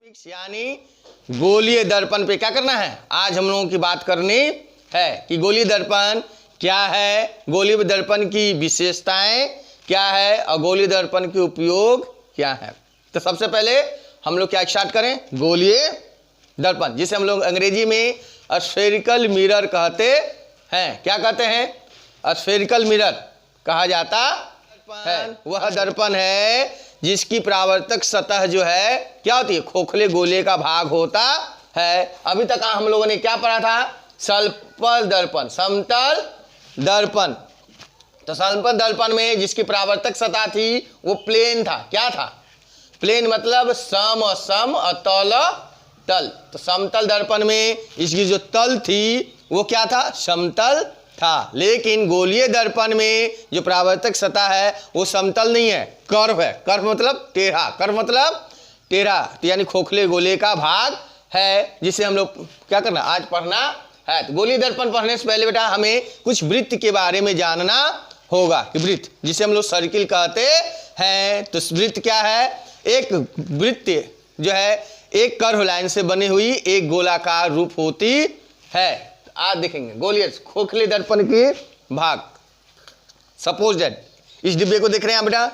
यानी गोलीय दर्पण पे क्या करना है। आज हम लोगों की बात करनी है कि गोलीय दर्पण क्या है, गोलीय दर्पण की विशेषताएं क्या है और गोलीय दर्पण के उपयोग क्या है। तो सबसे पहले हम लोग क्या स्टार्ट करें, गोलीय दर्पण जिसे हम लोग अंग्रेजी में स्फेरिकल मिरर कहते हैं। क्या कहते हैं, स्फेरिकल मिरर कहा जाता है। वह दर्पण है जिसकी परावर्तक सतह जो है क्या होती है, खोखले गोले का भाग होता है। अभी तक हम लोगों ने क्या पढ़ा था, समतल दर्पण, समतल दर्पण। तो समतल दर्पण में जिसकी परावर्तक सतह थी वो प्लेन था। क्या था, प्लेन मतलब सम और सम और तल तल। तो समतल दर्पण में इसकी जो तल थी वो क्या था, समतल था। लेकिन गोलीय दर्पण में जो परावर्तक सतह है वो समतल नहीं है, कर्व है। कर्व मतलब टेढ़ा, कर्व मतलब टेढ़ा, तो यानी खोखले गोले का भाग है, जिसे हम लोग क्या करना आज पढ़ना है। तो गोलीय दर्पण पढ़ने से पहले बेटा हमें कुछ वृत्त के बारे में जानना होगा कि वृत्त जिसे हम लोग सर्किल कहते हैं। तो वृत्त क्या है, एक वृत्त जो है एक कर्व लाइन से बनी हुई एक गोलाकार रूप होती है। आज देखेंगे गोलीय खोखले दर्पण के भाग। सपोज दैट इस डिब्बे को देख रहे हैं बेटा,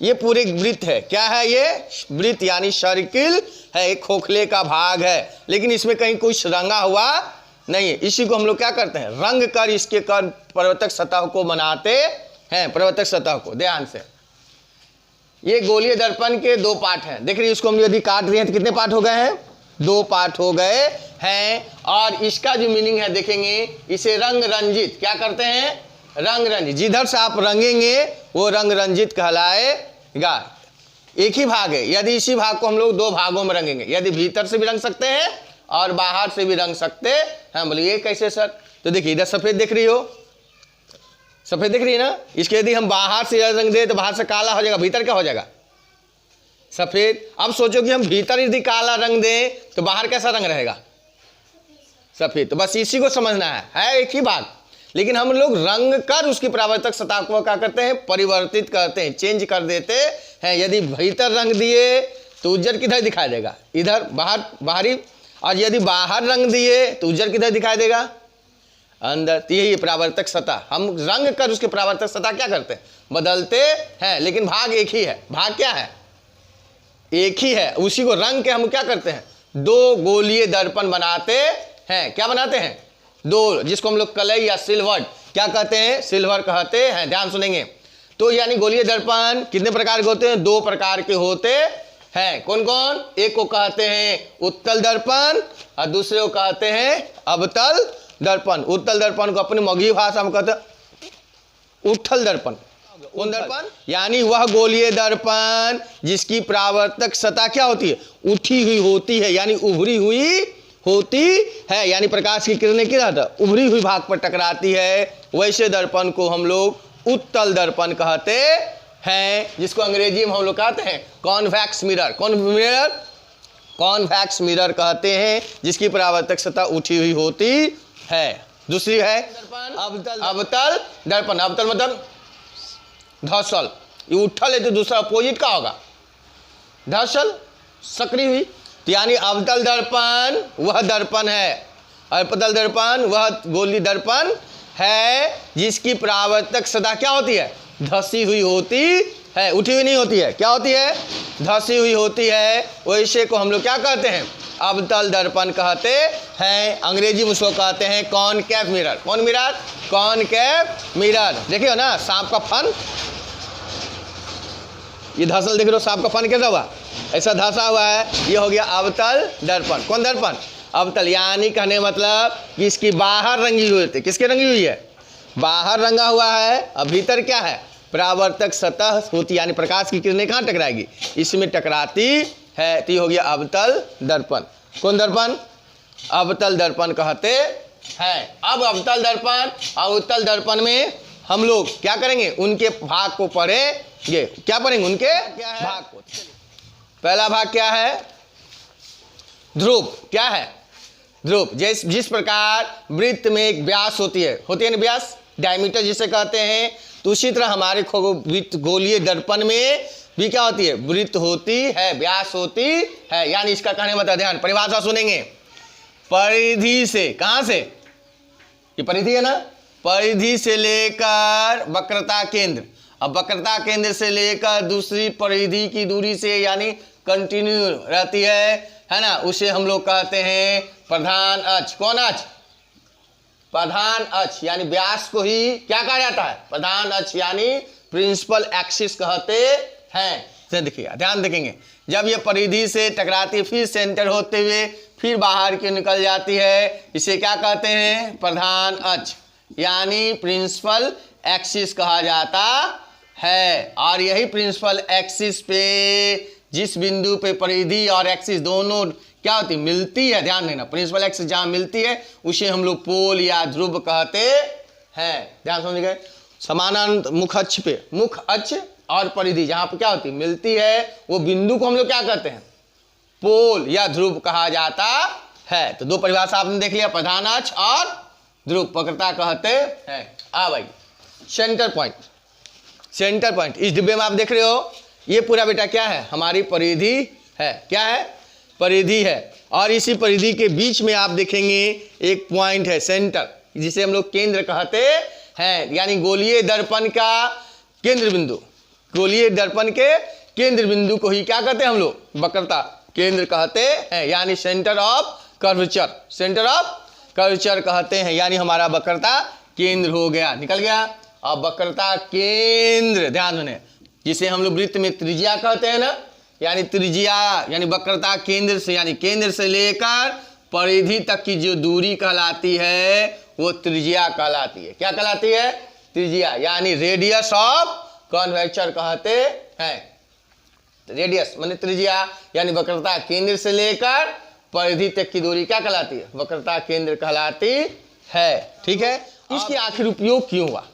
ये पूरे वृत्त है। क्या है ये, वृत्त यानी सर्किल है, एक खोखले का भाग है, लेकिन इसमें कहीं कुछ रंगा हुआ नहीं है। इसी को हम लोग क्या करते हैं, रंग कर इसके कर परावर्तक सतह को बनाते हैं। परावर्तक सतह को ध्यान से, ये गोलीय दर्पण के दो पार्ट हैं। देख रही इसको हम यदि काट रहे हैं तो कितने पार्ट हो गए हैं, दो पार्ट हो गए हैं। और इसका जो मीनिंग है देखेंगे, इसे रंग रंजित क्या करते हैं, रंग रंजित। जिधर से आप रंगेंगे वो रंग रंजित कहलाएगा। एक ही भाग है, यदि इसी भाग को हम लोग दो भागों में रंगेंगे, यदि भीतर से भी रंग सकते हैं और बाहर से भी रंग सकते हैं। बोलिए कैसे सर, तो देखिए इधर सफेद दिख रही हो, सफेद दिख रही है ना, इसके यदि हम बाहर से रंग दे तो बाहर से काला हो जाएगा, भीतर क्या हो जाएगा, सफेद। अब सोचो कि हम भीतर यदि काला रंग दें तो बाहर कैसा रंग रहेगा, सफेद। तो बस इसी को समझना है एक ही बात। लेकिन हम लोग रंग कर उसकी परावर्तक सतह को क्या करते हैं, परिवर्तित करते हैं, चेंज कर देते हैं। यदि भीतर रंग दिए तो उज्जर किधर दिखाई देगा, इधर बाहर बाहरी, और यदि बाहर रंग दिए तो उज्जर किधर दिखाई देगा, अंदर। तो यही परावर्तक सतह, हम रंग कर उसकी परावर्तक सतह क्या करते हैं, बदलते हैं। लेकिन भाग एक ही है, भाग क्या है, एक ही है। उसी को रंग के हम क्या करते हैं, दो गोलीय दर्पण बनाते हैं। क्या बनाते हैं, दो, जिसको हम लोग कलई या सिल्वर क्या कहते हैं, सिल्वर कहते हैं। ध्यान सुनेंगे। तो यानी गोलीय दर्पण कितने प्रकार के होते हैं, दो प्रकार के होते हैं। कौन कौन, एक को कहते हैं उत्तल दर्पण और दूसरे को कहते हैं अवतल दर्पण। उत्तल दर्पण को अपनी मगही भाषा में कहते हैं उठल दर्पण। कौन दर्पण, यानी वह गोलीय दर्पण जिसकी परावर्तक सतह क्या होती है, उठी हुई होती है, यानी उभरी हुई होती है। यानी प्रकाश की किरणें किधर उभरी हुई भाग पर टकराती है। वैसे दर्पण को हम लोग उत्तल दर्पण कहते हैं, जिसको अंग्रेजी में हम लोग कहते हैं कॉन्वेक्स मिरर। कौन मिरर, कॉन्वेक्स मिरर कहते हैं, जिसकी परावर्तक सतह उठी हुई होती है। दूसरी है अवतल दर्पण। अवतल मतलब धसल, ये उठल है तो दूसरा अपोजिट का होगा धसल, सकरी हुई। तो यानी अवतल दर्पण वह दर्पण है, अवतल दर्पण वह गोलीय दर्पण है जिसकी परावर्तक सतह क्या होती है, धसी हुई होती है, उठी हुई नहीं होती है। क्या होती है, धसी हुई होती है। वैसे को हम लोग क्या कहते हैं, अवतल दर्पण कहते हैं। अंग्रेजी में उसको कहते हैं कॉनकेव मिरर। कौन मिरर, कॉनकेव मिरर। देखिए ना सांप का फन, ये धसल देख लो, सांप का फन कैसा हुआ, ऐसा धसा हुआ है, ये हो गया अवतल दर्पण। कौन दर्पण, अवतल। यानी कहने मतलब कि इसकी बाहर रंगी हुई है, किसके रंगी हुई है, बाहर रंगा हुआ है, और भीतर क्या है, परावर्तक सतह होती, यानी प्रकाश की किरणें कहाँ टकराएगी, इसमें टकराती है। तो ये हो गया अवतल दर्पण। कौन दर्पण, अवतल दर्पण कहते हैं। अब अवतल दर्पण और उत्तल दर्पण में हम लोग क्या करेंगे, उनके भाग को पढ़ेंगे। क्या पढ़ेंगे, उनके भाग को। पहला भाग क्या है, ध्रुव। क्या है, ध्रुव। जिस प्रकार वृत्त में एक व्यास होती है ना व्यास, डायमीटर जिसे कहते हैं, तो उसी तरह हमारे गोलीय दर्पण में बी क्या होती है, वृत्त होती है, व्यास होती है। यानी इसका कहने मतलब, ध्यान परिभाषा सुनेंगे, परिधि से, कहां से, ये परिधि है ना, परिधि से लेकर वक्रता केंद्र, अब वक्रता केंद्र से लेकर दूसरी परिधि की दूरी से यानी कंटिन्यू रहती है ना, उसे हम लोग कहते हैं प्रधान अक्ष। कौन अक्ष, प्रधान अक्ष, यानी व्यास को ही क्या कहा जाता है, प्रधान अक्ष यानी प्रिंसिपल एक्सिस कहते हैं। देखिए ध्यान देखेंगे, जब ये परिधि से टकराती है फिर सेंटर होते हुए फिर बाहर की निकल जाती है, इसे क्या कहते हैं, प्रधान अक्ष यानी प्रिंसिपल एक्सिस कहा जाता है। और यही प्रिंसिपल एक्सिस पे जिस बिंदु पे परिधि और एक्सिस दोनों क्या होती, मिलती है, ध्यान देना, प्रिंसिपल एक्सिस जहां मिलती है उसे हम लोग पोल या ध्रुव कहते हैं। ध्यान समझ गए, समानांतर मुख अक्ष पे, मुख अक्ष और परिधि जहां पर क्या होती मिलती है, वो बिंदु को हम लोग क्या कहते हैं, पोल या ध्रुव कहा जाता है। तो दो परिभाषा आपने देख लिया, प्रधान अक्ष और ध्रुव वक्रता कहते हैं। भाई सेंटर पॉइंट, सेंटर पॉइंट इस डिब्बे में आप देख रहे हो, ये पूरा बेटा क्या है, हमारी परिधि है, क्या है, परिधि है। और इसी परिधि के बीच में आप देखेंगे एक पॉइंट है सेंटर, जिसे हम लोग केंद्र कहते हैं, यानी गोलीय दर्पण का केंद्र बिंदु, गोलीय दर्पण के केंद्र बिंदु को ही क्या कहते हैं हम लोग, वक्रता केंद्र कहते हैं, यानी centre of curvature, centre of curvature कहते हैं, यानी हमारा वक्रता केंद्र हो गया, निकल गया। अब वक्रता केंद्र, ध्यान देना, जिसे हम लोग वृत्त में त्रिज्या कहते हैं ना, यानी त्रिज्या यानी वक्रता केंद्र से, यानी केंद्र से लेकर परिधि तक की जो दूरी कहलाती है वो त्रिज्या कहलाती है। क्या कहलाती है, त्रिज्या, यानी रेडियस ऑफ कर्वेचर कहते हैं। रेडियस माने त्रिज्या, यानी वक्रता केंद्र से लेकर परिधि तक की दूरी क्या कहलाती है, वक्रता केंद्र कहलाती है। ठीक है, इसकी आखिर उपयोग क्यों हुआ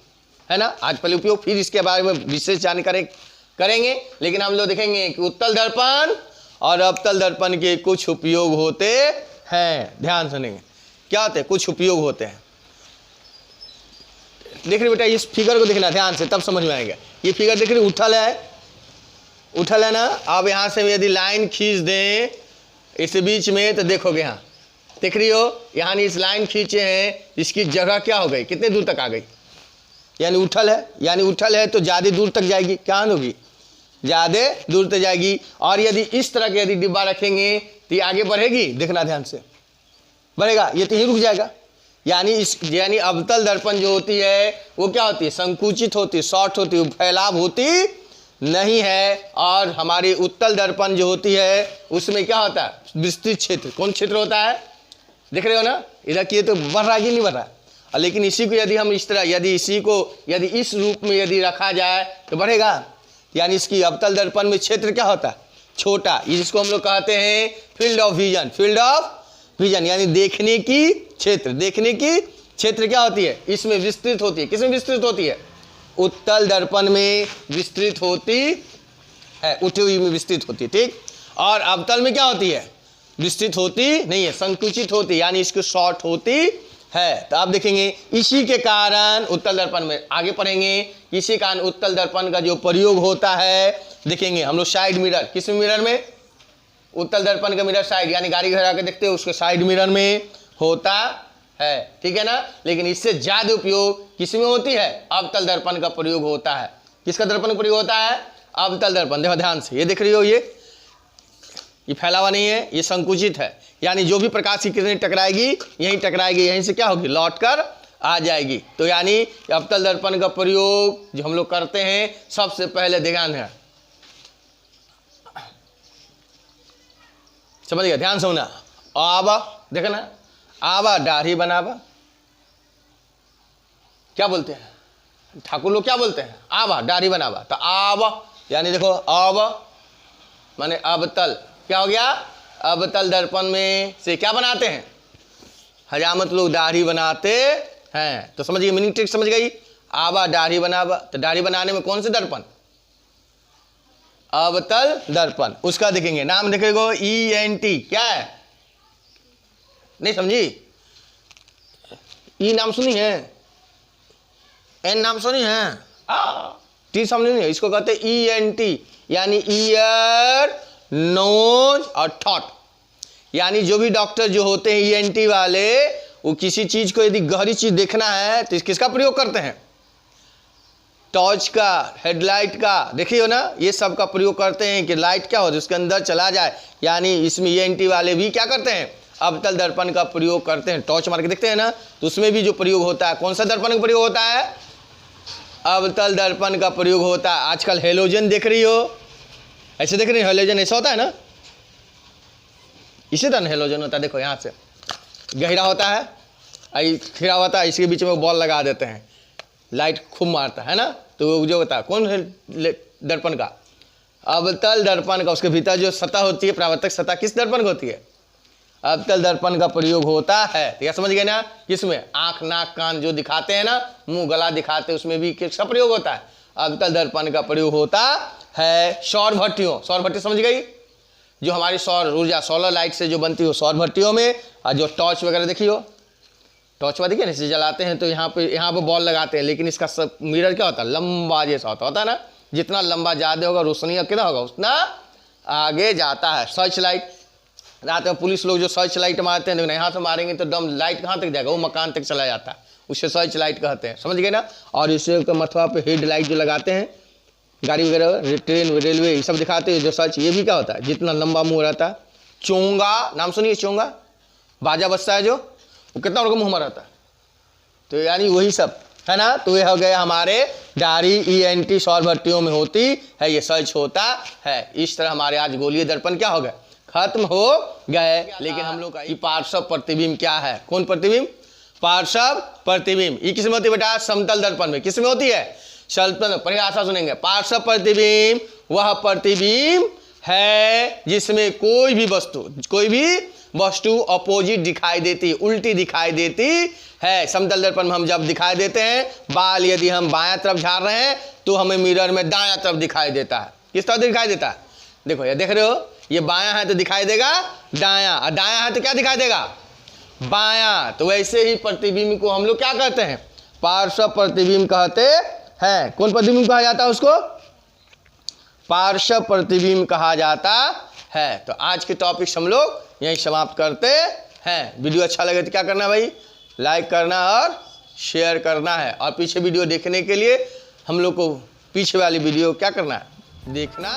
है ना, आज पहले उपयोग, फिर इसके बारे में विशेष जानकारी करेंगे। लेकिन हम लोग देखेंगे कि उत्तल दर्पण और अवतल दर्पण के कुछ उपयोग होते हैं। ध्यान सुनेंगे, क्या होते हैं, कुछ उपयोग होते हैं। देख रहे बेटा, इस फिगर को देखना ध्यान से, तब समझ में आएगा। ये फिगर देख रहे, उठल है, उठल है ना। अब यहाँ से यदि लाइन खींच दें इस बीच में, तो देखोगे यहाँ देख रही हो, यहाँ इस लाइन खींचे हैं, इसकी जगह क्या हो गई, कितने दूर तक आ गई, यानी उठल है, यानी उठल है तो ज़्यादा दूर तक जाएगी, क्या होगी, ज़्यादा दूर तक जाएगी। और यदि इस तरह के यदि डिब्बा रखेंगे तो ये आगे बढ़ेगी, देखना ध्यान से, बढ़ेगा, ये तो यहीं रुक जाएगा। यानी अवतल दर्पण जो होती है वो क्या होती है, संकुचित होती है, शॉर्ट होती है, फैलाव होती नहीं है। और हमारी उत्तल दर्पण जो होती है उसमें क्या होता है, विस्तृत क्षेत्र। कौन क्षेत्र होता है, देख रहे हो ना, इधर किए तो बढ़ रहा है कि नहीं बढ़ रहा है, लेकिन इसी को यदि हम इस तरह, यदि इसी को यदि इस रूप में यदि रखा जाए तो बढ़ेगा। यानी इसकी अवतल दर्पण में क्षेत्र क्या होता है, छोटा, जिसको हम लोग कहते हैं field of vision, field of vision, यानी देखने की क्षेत्र, देखने की क्षेत्र क्या होती है, इसमें विस्तृत होती है। किसमें विस्तृत होती है, उत्तल दर्पण में विस्तृत होती है, उठी हुई में विस्तृत होती है। ठीक, और अवतल में क्या होती है, विस्तृत होती नहीं है, संकुचित होती, यानी इसको शॉर्ट होती है। तो आप देखेंगे इसी के कारण उत्तल दर्पण में आगे पढ़ेंगे, इसी कारण उत्तल दर्पण का जो प्रयोग होता है, देखेंगे हम लोग साइड मिरर, किस मिरर में, उत्तल दर्पण का मिरर साइड, यानी गाड़ी घर आके देखते हो उसके साइड मिरर में होता है, ठीक है ना। लेकिन इससे ज्यादा उपयोग किसमें होती है, अवतल दर्पण का प्रयोग होता है। किसका दर्पण का प्रयोग होता है, अवतल दर्पण। देखो ध्यान से, ये देख रही हो, ये फैला हुआ नहीं है, ये संकुचित है, यानी जो भी प्रकाश की किरणें टकराएगी यहीं टकराएगी, यहीं से क्या होगी, लौट कर आ जाएगी। तो यानी अवतल दर्पण का प्रयोग जो हम लोग करते हैं, सबसे पहले ध्यान है, समझ गया, ध्यान सुनना। आवा देखना, आवा दाढ़ी बनावा, क्या बोलते हैं ठाकुर लोग, क्या बोलते हैं, आवा दाढ़ी बनावा। तो आवा यानी देखो, आवा माने अवतल, क्या हो गया, अवतल दर्पण में से क्या बनाते हैं, हजामत लोग दाढ़ी बनाते हैं। तो समझिए, मीनिंग ट्रिक समझ गई, आवा दाढ़ी बनावा। तो दाढ़ी बनाने में कौन से दर्पण, अवतल दर्पण। उसका देखेंगे नाम, देखेगो ENT, क्या है, नहीं समझी, ई नाम सुनी है, N नाम सुनी है, टी सामने नहीं है, इसको कहते हैं ENT यानी ईयर, नोज और थ्रोट। यानी जो भी डॉक्टर जो होते हैं ENT वाले, वो किसी चीज को यदि गहरी चीज देखना है तो किसका प्रयोग करते हैं? टॉर्च का, हेडलाइट का, देखिए ना, ये सब का प्रयोग करते हैं कि लाइट क्या हो उसके अंदर चला जाए। यानी इसमें ENT वाले भी क्या करते हैं? अवतल दर्पण का प्रयोग करते हैं। टॉर्च मार के देखते हैं ना, तो उसमें भी जो प्रयोग होता है, कौन सा दर्पण का प्रयोग होता है? अवतल दर्पण का प्रयोग होता है। आजकल हेलोजन देख रही हो, ऐसे देख रही हो, हेलोजन ऐसा होता है ना, इसी तरह हेलोजन होता है। देखो यहाँ से गहरा होता है, खिरा होता है, इसके बीच में बॉल लगा देते हैं, लाइट खूब मारता है ना, तो वो जो होता है कौन है दर्पण का? अवतल दर्पण का। उसके भीतर जो सतह होती है, परावर्तक सतह, किस दर्पण की होती है? अवतल दर्पण का प्रयोग होता है। तो यह समझ गए ना, किसमें? आंख, नाक, कान जो दिखाते हैं ना, मुंह, गला दिखाते हैं, उसमें भी किसका प्रयोग होता है? अवतल दर्पण का प्रयोग होता है। सौर भट्टियों, सौर भट्टी समझ गई, जो हमारी सौर ऊर्जा, सोलर लाइट से जो बनती हो, सौर भट्टियों में। और जो टॉर्च वगैरह देखियो, टॉर्च देखिए ना, इसे जलाते हैं तो यहाँ पे बॉल लगाते हैं, लेकिन इसका सब मिरर क्या होता है? लंबा जैसा होता है ना, जितना लंबा ज़्यादा होगा रोशनी कितना होगा, उतना आगे जाता है। सर्च लाइट, रात में पुलिस लोग जो सर्च लाइट मारते हैं, लेकिन यहाँ से मारेंगे तो दम लाइट कहाँ तक जाएगा? वो मकान तक चला जाता है, उसे सर्च लाइट कहते हैं, समझ गए ना। और इसे मथुआ पे हेड लाइट जो लगाते हैं, गाड़ी वगैरह, ट्रेन, रेलवे, ये सब दिखाते हैं जो सर्च, ये भी क्या होता है? जितना लंबा मुँह रहता है। चोंगा, नाम सुनिए, चोंगा बाजा बजता है जो, वो कितना बड़ा मुँह में रहता है। तो यानी वही सब है ना। तो ये हो गए हमारे डायरी ENT सौर भट्टियों में होती है, ये सर्च होता है। इस तरह हमारे आज गोलीय दर्पण क्या हो गए? खत्म हो गए। लेकिन हम लोग का पार्श्व प्रतिबिंब क्या है? कौन प्रतिबिंब? पार्श्व प्रतिबिंब। ये किसमें होती है बेटा? समतल दर्पण में। किसमें होती है? समतल। परिभाषा सुनेंगे। पार्श्व प्रतिबिंब वह प्रतिबिंब है जिसमें कोई भी वस्तु अपोजिट दिखाई देती, उल्टी दिखाई देती है। समतल दर्पण में हम जब दिखाई देते हैं, बाल यदि हम बायां तरफ झाड़ रहे हैं तो हमें मिरर में दायां तरफ दिखाई देता है। किस तरह दिखाई देता है? देखो ये देख रहे हो, ये बायां है तो दिखाई देगा दायां, और दायां है तो क्या दिखाई देगा? बायां। तो वैसे ही प्रतिबिंब को हम लोग क्या कहते हैं? पार्श्व प्रतिबिंब कहते हैं। कौन प्रतिबिंब कहा जाता है उसको? पार्श्व प्रतिबिंब कहा जाता है। तो आज के टॉपिक हम लोग यहीं समाप्त करते हैं। वीडियो अच्छा लगे तो क्या करना है भाई? लाइक करना और शेयर करना है। और पीछे वीडियो देखने के लिए हम लोग को पीछे वाली वीडियो क्या करना है? देखना